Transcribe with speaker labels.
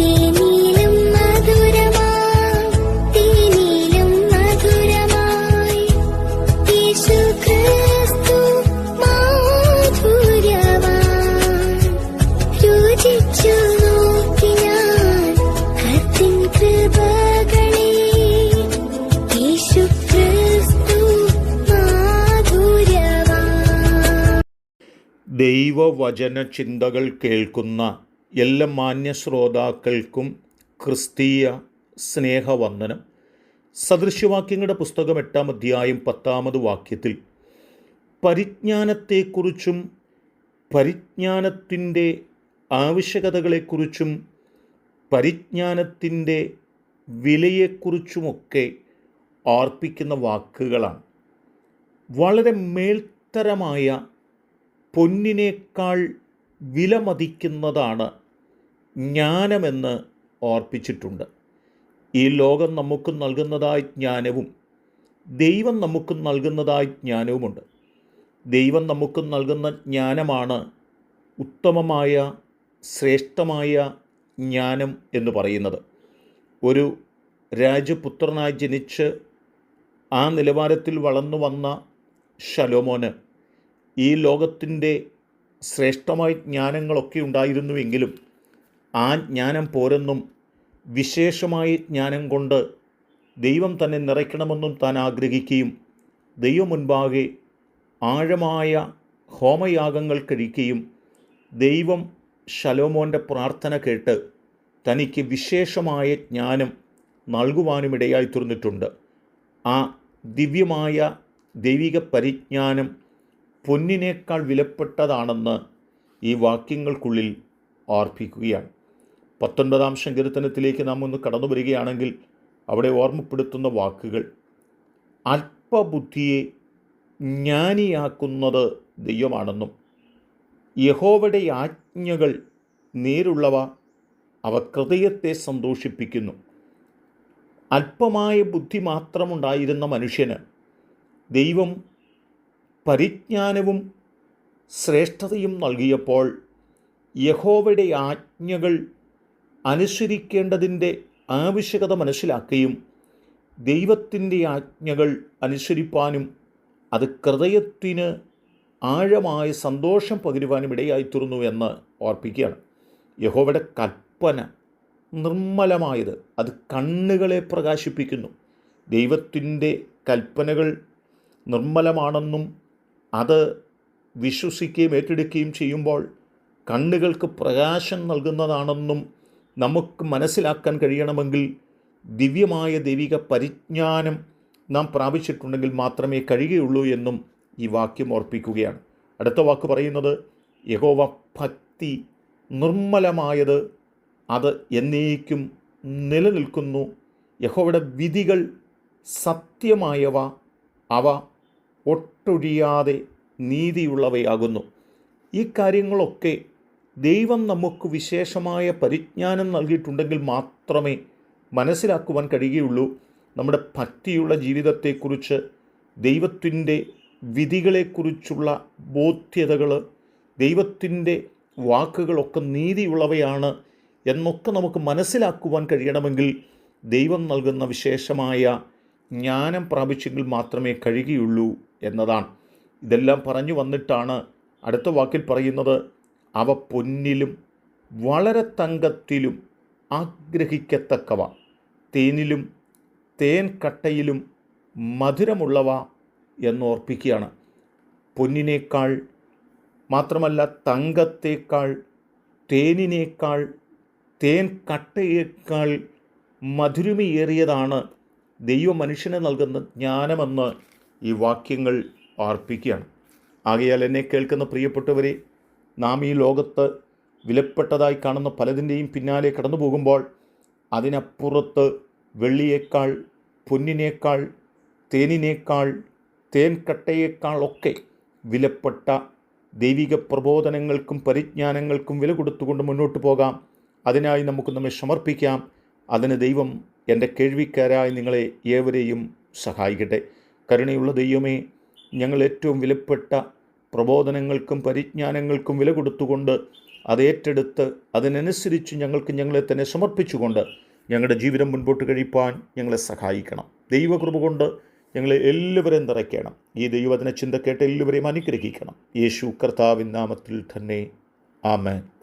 Speaker 1: തേനിലും മധുരമായി, തേനിലും മധുരമായി യേശു ക്രിസ്തു മാധുര്യവാൻ. രുചിച്ചു നോക്കി ഞാൻ കർത്തിൻ കൃപകളെ, യേശു ക്രിസ്തു മാധുര്യവാൻ.
Speaker 2: ദൈവവചന ചിന്തകൾ കേൾക്കുന്ന എല്ലാ മാന്യ ശ്രോതാക്കൾക്കും ക്രിസ്തീയ സ്നേഹവന്ദനം. സദൃശ്യവാക്യങ്ങളുടെ പുസ്തകം 8-ാം അധ്യായം 10-ാമത് വാക്യത്തിൽ പരിജ്ഞാനത്തെക്കുറിച്ചും പരിജ്ഞാനത്തിൻ്റെ ആവശ്യകതകളെക്കുറിച്ചും പരിജ്ഞാനത്തിൻ്റെ വിലയെക്കുറിച്ചുമൊക്കെ ഓർപ്പിക്കുന്ന വാക്കുകളാണ്. വളരെ മേൽത്തരമായ പൊന്നിനേക്കാൾ വിലമതിക്കുന്നതാണ് ജ്ഞാനമെന്ന് ഓർപ്പിച്ചിട്ടുണ്ട്. ഈ ലോകം നമുക്ക് നൽകുന്നതായ ജ്ഞാനവും ദൈവം നമുക്ക് നൽകുന്നതായ ജ്ഞാനവുമുണ്ട്. ദൈവം നമുക്ക് നൽകുന്ന ജ്ഞാനമാണ് ഉത്തമമായ ശ്രേഷ്ഠമായ ജ്ഞാനം എന്ന് പറയുന്നത്. ഒരു രാജപുത്രനായി ജനിച്ച് ആ നിലവാരത്തിൽ വളർന്നു വന്ന ശലോമോന് ഈ ലോകത്തിൻ്റെ ശ്രേഷ്ഠമായ ജ്ഞാനങ്ങളൊക്കെ ഉണ്ടായിരുന്നുവെങ്കിലും ആ ജ്ഞാനം പോരെന്നും വിശേഷമായ ജ്ഞാനം കൊണ്ട് ദൈവം തന്നെ നിറയ്ക്കണമെന്നും താൻ ആഗ്രഹിക്കുകയും ദൈവം മുൻപാകെ ആഴമായ ഹോമയാഗങ്ങൾ കഴിക്കുകയും ദൈവം ശലോമോൻ്റെ പ്രാർത്ഥന കേട്ട് തനിക്ക് വിശേഷമായ ജ്ഞാനം നൽകുവാനും ഇടയായി തീർന്നിട്ടുണ്ട്. ആ ദിവ്യമായ ദൈവിക പരിജ്ഞാനം പൊന്നിനേക്കാൾ വിലപ്പെട്ടതാണെന്ന് ഈ വാക്യങ്ങൾക്കുള്ളിൽ ഓർപ്പിക്കുകയാണ്. 19-ാം സങ്കീർത്തനത്തിലേക്ക് നാം ഒന്ന് കടന്നു വരികയാണെങ്കിൽ അവിടെ ഓർമ്മപ്പെടുത്തുന്ന വാക്കുകൾ, അല്പബുദ്ധിയെ ജ്ഞാനിയാക്കുന്നത് ദൈവമാണെന്നും യഹോവയുടെ ആജ്ഞകൾ നേരുള്ളവ, അവ ഹൃദയത്തെ സന്തോഷിപ്പിക്കുന്നു. അല്പമായ ബുദ്ധി മാത്രമുണ്ടായിരുന്ന മനുഷ്യന് ദൈവം പരിജ്ഞാനവും ശ്രേഷ്ഠതയും നൽകിയപ്പോൾ യഹോവയുടെ ആജ്ഞകൾ അനുസരിക്കേണ്ടതിൻ്റെ ആവശ്യകത മനസ്സിലാക്കുകയും ദൈവത്തിൻ്റെ ആജ്ഞകൾ അനുസരിപ്പാനും അത് ഹൃദയത്തിന് ആഴമായ സന്തോഷം പകരുവാനും ഇടയായിത്തീർന്നു എന്ന് ഓർപ്പിക്കുകയാണ്. യഹോവയുടെ കൽപ്പന നിർമ്മലമായത്, അത് കണ്ണുകളെ പ്രകാശിപ്പിക്കുന്നു. ദൈവത്തിൻ്റെ കൽപ്പനകൾ നിർമ്മലമാണെന്നും അത് വിശ്വസിക്കുകയും ഏറ്റെടുക്കുകയും ചെയ്യുമ്പോൾ കണ്ണുകൾക്ക് പ്രകാശം നൽകുന്നതാണെന്നും നമുക്ക് മനസ്സിലാക്കാൻ കഴിയണമെങ്കിൽ ദിവ്യമായ ദൈവിക പരിജ്ഞാനം നാം പ്രാപിച്ചിട്ടുണ്ടെങ്കിൽ മാത്രമേ കഴിയുകയുള്ളൂ എന്നും ഈ വാക്യം ഓർപ്പിക്കുകയാണ്. അടുത്ത വാക്ക് പറയുന്നത്, യഹോവ ഭക്തി നിർമ്മലമായത്, അത് എന്നേക്കും നിലനിൽക്കുന്നു. യഹോവയുടെ വിധികൾ സത്യമായവ, അവ ഒട്ടൊഴിയാതെ നീതിയുള്ളവയാകുന്നു. ഈ കാര്യങ്ങളൊക്കെ ദൈവം നമുക്ക് വിശേഷമായ പരിജ്ഞാനം നൽകിയിട്ടുണ്ടെങ്കിൽ മാത്രമേ മനസ്സിലാക്കുവാൻ കഴിയുകയുള്ളൂ. നമ്മുടെ ഭക്തിയുള്ള ജീവിതത്തെക്കുറിച്ച്, ദൈവത്തിൻ്റെ വിധികളെക്കുറിച്ചുള്ള ബോധ്യതകൾ, ദൈവത്തിൻ്റെ വാക്കുകളൊക്കെ നീതിയുള്ളവയാണ് എന്നൊക്കെ നമുക്ക് മനസ്സിലാക്കുവാൻ കഴിയണമെങ്കിൽ ദൈവം നൽകുന്ന വിശേഷമായ ജ്ഞാനം പ്രാപിച്ചെങ്കിൽ മാത്രമേ കഴിയുകയുള്ളൂ എന്നതാണ്. ഇതെല്ലാം പറഞ്ഞു വന്നിട്ടാണ് അടുത്ത വാക്കിൽ പറയുന്നത്, അവ പൊന്നിലും വളരെ തങ്കത്തിലും ആഗ്രഹിക്കത്തക്കവ, തേനിലും തേൻ കട്ടയിലും മധുരമുള്ളവ എന്നോർപ്പിക്കുകയാണ്. പൊന്നിനേക്കാൾ മാത്രമല്ല, തങ്കത്തേക്കാൾ, തേനിനേക്കാൾ, തേൻ കട്ടയേക്കാൾ മധുരമേറിയതാണ് ദൈവ മനുഷ്യന് നൽകുന്ന ജ്ഞാനമെന്ന് ഈ വാക്യങ്ങൾ ഓർപ്പിക്കുകയാണ്. ആകയാൽ എന്നെ കേൾക്കുന്ന പ്രിയപ്പെട്ടവരെ, നാം ഈ ലോകത്ത് വിലപ്പെട്ടതായി കാണുന്ന പലതിൻ്റെയും പിന്നാലെ കടന്നു പോകുമ്പോൾ അതിനപ്പുറത്ത് വെള്ളിയേക്കാൾ, പൊന്നിനേക്കാൾ, തേനിനേക്കാൾ, തേൻകട്ടയേക്കാളൊക്കെ വിലപ്പെട്ട ദൈവിക പ്രബോധനങ്ങൾക്കും പരിജ്ഞാനങ്ങൾക്കും വില കൊടുത്തുകൊണ്ട് മുന്നോട്ട് പോകാം. അതിനായി നമുക്ക് നമ്മെ സമർപ്പിക്കാം. അതിന് ദൈവം എൻ്റെ കേൾവിക്കാരായ നിങ്ങളെ ഏവരെയും സഹായിക്കട്ടെ. കരുണയുള്ള ദൈവമേ, ഞങ്ങൾ ഏറ്റവും വിലപ്പെട്ട പ്രബോധനങ്ങൾക്കും പരിജ്ഞാനങ്ങൾക്കും വില കൊടുത്തുകൊണ്ട് അത് ഏറ്റെടുത്ത് അതിനനുസരിച്ച് ഞങ്ങളെ തന്നെ സമർപ്പിച്ചുകൊണ്ട് ഞങ്ങളുടെ ജീവിതം മുൻപോട്ട് കഴിപ്പാൻ ഞങ്ങളെ സഹായിക്കണം. ദൈവകൃപ കൊണ്ട് ഞങ്ങളെ എല്ലാവരെയും നിറയ്ക്കണം. ഈ ദൈവവചന ചിന്ത കേട്ട് എല്ലാവരെയും അനുഗ്രഹിക്കണം. യേശു കർത്താവിൻ നാമത്തിൽ തന്നെ. ആമേൻ.